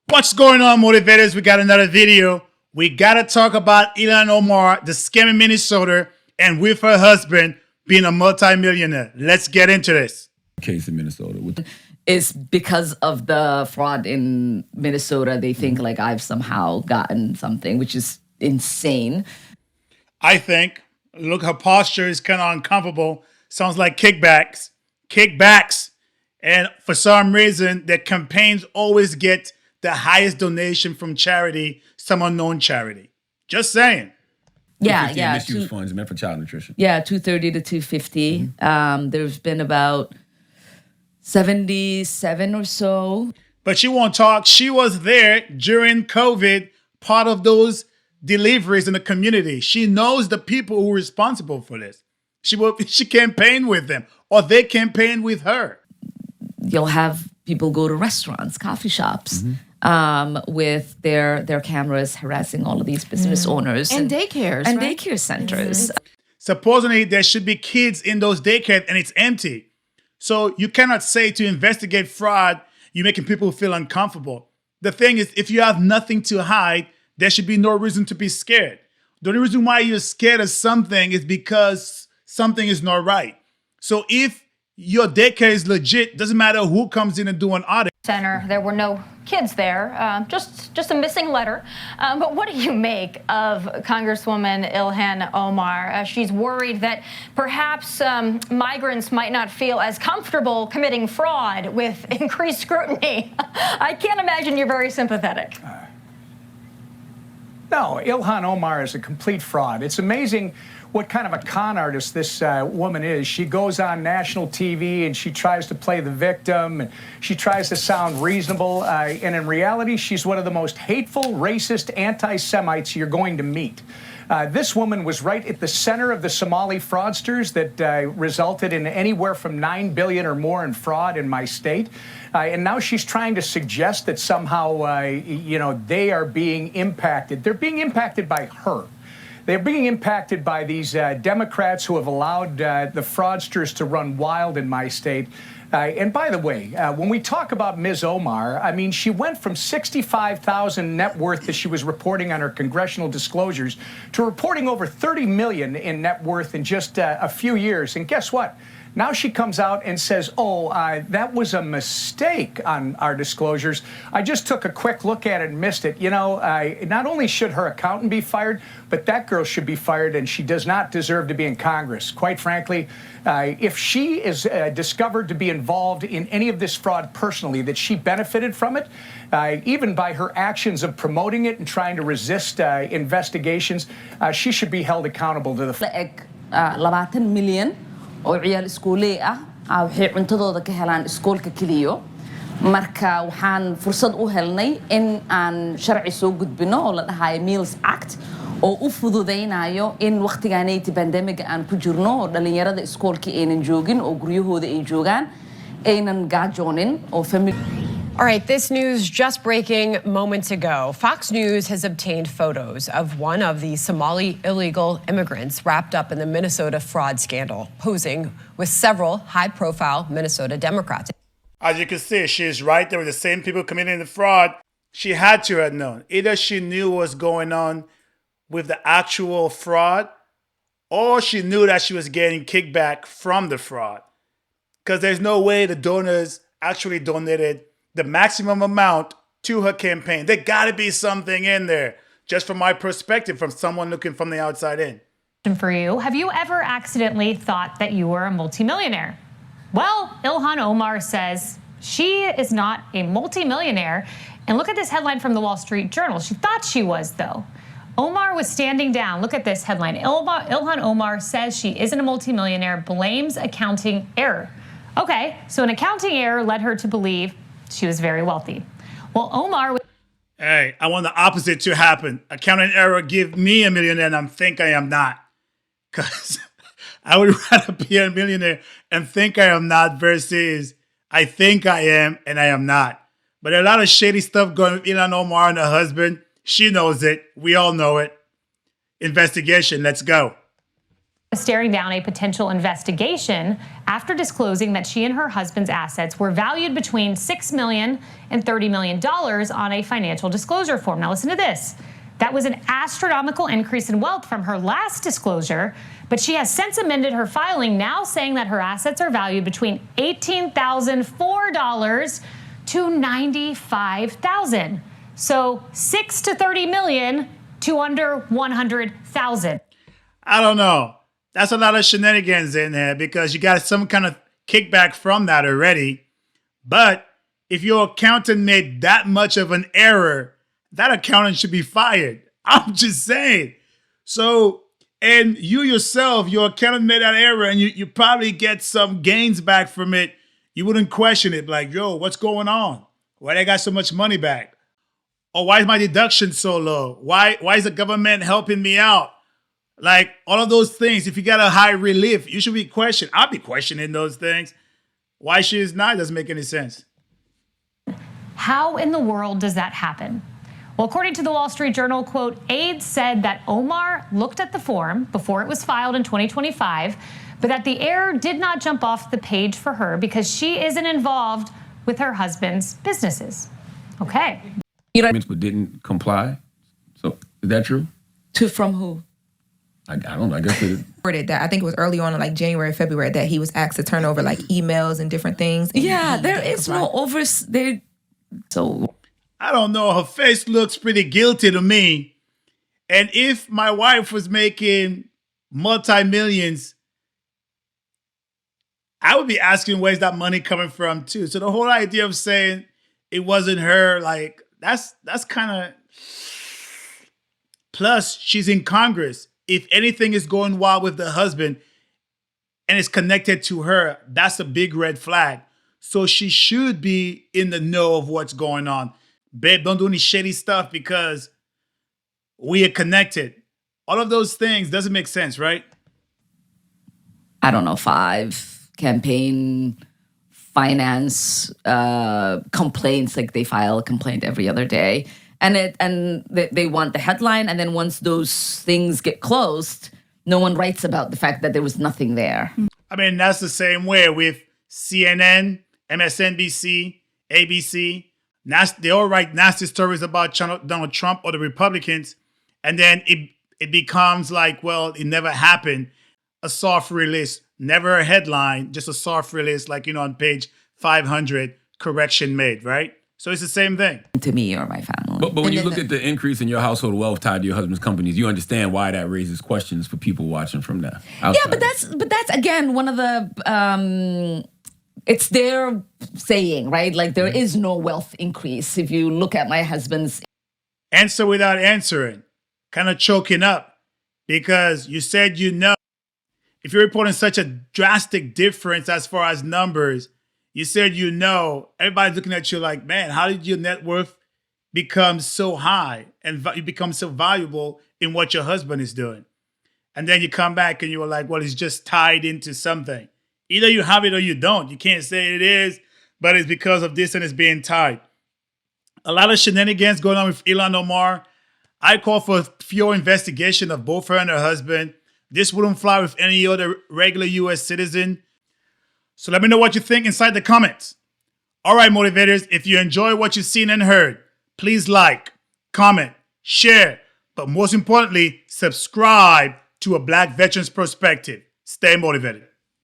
What's going on, motivators? We got another video. We got to talk about Ilhan Omar, the scam in Minnesota, and with her husband being a multimillionaire. Let's get into this. Case in Minnesota. Is because of the fraud in Minnesota. They think like I've somehow gotten something, which is insane. I think, look, her posture is kind of uncomfortable. Sounds like kickbacks. Kickbacks. And for some reason, their campaigns always get the highest donation from charity, some unknown charity. Just saying. Yeah. Misuse funds meant for child nutrition. Yeah, 230 to 250. There's been about 77 or so. But she won't talk. She was there during COVID, part of those deliveries in the community. She knows the people who are responsible for this. She campaigned with them, or they campaigned with her. You'll have people go to restaurants, coffee shops, with their cameras harassing all of these business owners. And daycares, and right? daycare centers. Supposedly, there should be kids in those daycares, and it's empty. So you cannot say to investigate fraud, you're making people feel uncomfortable. The thing is, if you have nothing to hide, there should be no reason to be scared. The only reason why you're scared of something is because something is not right. So if your daycare is legit, doesn't matter who comes in and do an audit. Center, there were no kids there, just a missing letter. But what do you make of Congresswoman Ilhan Omar? She's worried that perhaps migrants might not feel as comfortable committing fraud with increased scrutiny. I can't imagine you're very sympathetic. No, Ilhan Omar is a complete fraud. It's amazing what kind of a con artist this woman is. She goes on national TV and she tries to play the victim, and she tries to sound reasonable. And in reality, she's one of the most hateful, racist anti-Semites you're going to meet. This woman was right at the center of the Somali fraudsters that resulted in anywhere from $9 billion or more in fraud in my state. And now she's trying to suggest that somehow, they are being impacted. They're being impacted by her. They're being impacted by these Democrats who have allowed the fraudsters to run wild in my state. And by the way, when we talk about Ms. Omar, I mean, she went from $65,000 net worth that she was reporting on her congressional disclosures to reporting over $30 million in net worth in just a few years. And guess what? Now she comes out and says, that was a mistake on our disclosures. I just took a quick look at it and missed it. Not only should her accountant be fired, but that girl should be fired, and she does not deserve to be in Congress. Quite frankly, if she is discovered to be involved in any of this fraud personally, that she benefited from it, even by her actions of promoting it and trying to resist investigations, she should be held accountable to the... 20 million oo ciyaal iskuuley waxay cuntadooda ka helaan iskoolka kaliyo marka waxaan fursad u helnay in aan sharci soo gudbino oo la dhahayo Meals Act oo u fududeynayo in waqtigaanay pandemic aan ku jirno oo dhalinyarada iskoolka aynan joogin oo guryahooda ay joogaan aynan gaajoonin oo family. All right, this news just breaking moments ago. Fox News has obtained photos of one of the Somali illegal immigrants wrapped up in the Minnesota fraud scandal, posing with several high-profile Minnesota Democrats. As you can see, she's right there with the same people committing the fraud. She had to have known. Either she knew what was going on with the actual fraud, or she knew that she was getting kickback from the fraud. Because there's no way the donors actually donated the maximum amount to her campaign. There gotta be something in there, just from my perspective, from someone looking from the outside in. For you, have you ever accidentally thought that you were a multimillionaire? Well, Ilhan Omar says she is not a multimillionaire. And look at this headline from the Wall Street Journal. She thought she was, though. Omar was standing down. Look at this headline. Ilhan Omar says she isn't a multimillionaire, blames accounting error. Okay, so an accounting error led her to believe she was very wealthy. Well, Omar... Hey, I want the opposite to happen. Accounting error give me a millionaire and I think I am not. Because I would rather be a millionaire and think I am not versus I think I am and I am not. But a lot of shady stuff going with Ilhan Omar and her husband. She knows it. We all know it. Investigation. Let's go. staring down a potential investigation after disclosing that she and her husband's assets were valued between $6 million and $30 million on a financial disclosure form. Now listen to this. That was an astronomical increase in wealth from her last disclosure, but she has since amended her filing, now saying that her assets are valued between $18,004 to $95,000. So 6 to 30 million to under 100,000. I don't know. That's a lot of shenanigans in there because you got some kind of kickback from that already. But if your accountant made that much of an error, that accountant should be fired. I'm just saying. So, and you yourself, your accountant made that error and you probably get some gains back from it. You wouldn't question it like, yo, what's going on? Why they got so much money back? Or why is my deduction so low? Why is the government helping me out? Like all of those things, if you got a high relief, you should be questioned. I'll be questioning those things. Why she is not doesn't make any sense. How in the world does that happen? Well, according to the Wall Street Journal, quote, aides said that Omar looked at the form before it was filed in 2025, but that the error did not jump off the page for her because she isn't involved with her husband's businesses. Okay. But didn't comply. So is that true? From who? I don't know. I guess it. That I think it was early on in like January, February that he was asked to turn over like emails and different things. And Yeah, there is no there. So I don't know. Her face looks pretty guilty to me. And if my wife was making multi-millions, I would be asking where's that money coming from too. So the whole idea of saying it wasn't her, like that's kind of. Plus, she's in Congress. If anything is going wild with the husband and it's connected to her, that's a big red flag. So she should be in the know of what's going on. Babe, don't do any shady stuff because we are connected. All of those things doesn't make sense, right? I don't know, 5 campaign finance complaints, like they file a complaint every other day. And they want the headline, and then once those things get closed, no one writes about the fact that there was nothing there. I mean, that's the same way with CNN, MSNBC, ABC. They all write nasty stories about Donald Trump or the Republicans, and then it becomes like, well, it never happened. A soft release, never a headline, just a soft release, like, on page 500, correction made, right? So it's the same thing. To me or my family. But when you look at the increase in your household wealth tied to your husband's companies, you understand why that raises questions for people watching from that. Outside. Yeah, but that's again one of the it's their saying, right? Like there is no wealth increase if you look at my husband's. Answer without answering, kind of choking up because you said if you're reporting such a drastic difference as far as numbers. You said everybody's looking at you like, man, how did your net worth become so high and you become so valuable in what your husband is doing? And then you come back and you were like, well, it's just tied into something. Either you have it or you don't. You can't say it is, but it's because of this and it's being tied. A lot of shenanigans going on with Ilhan Omar. I call for a thorough investigation of both her and her husband. This wouldn't fly with any other regular U.S. citizen. So let me know what you think inside the comments. All right, motivators, if you enjoy what you've seen and heard, please like, comment, share, but most importantly, subscribe to A Black Veteran's Perspective. Stay motivated.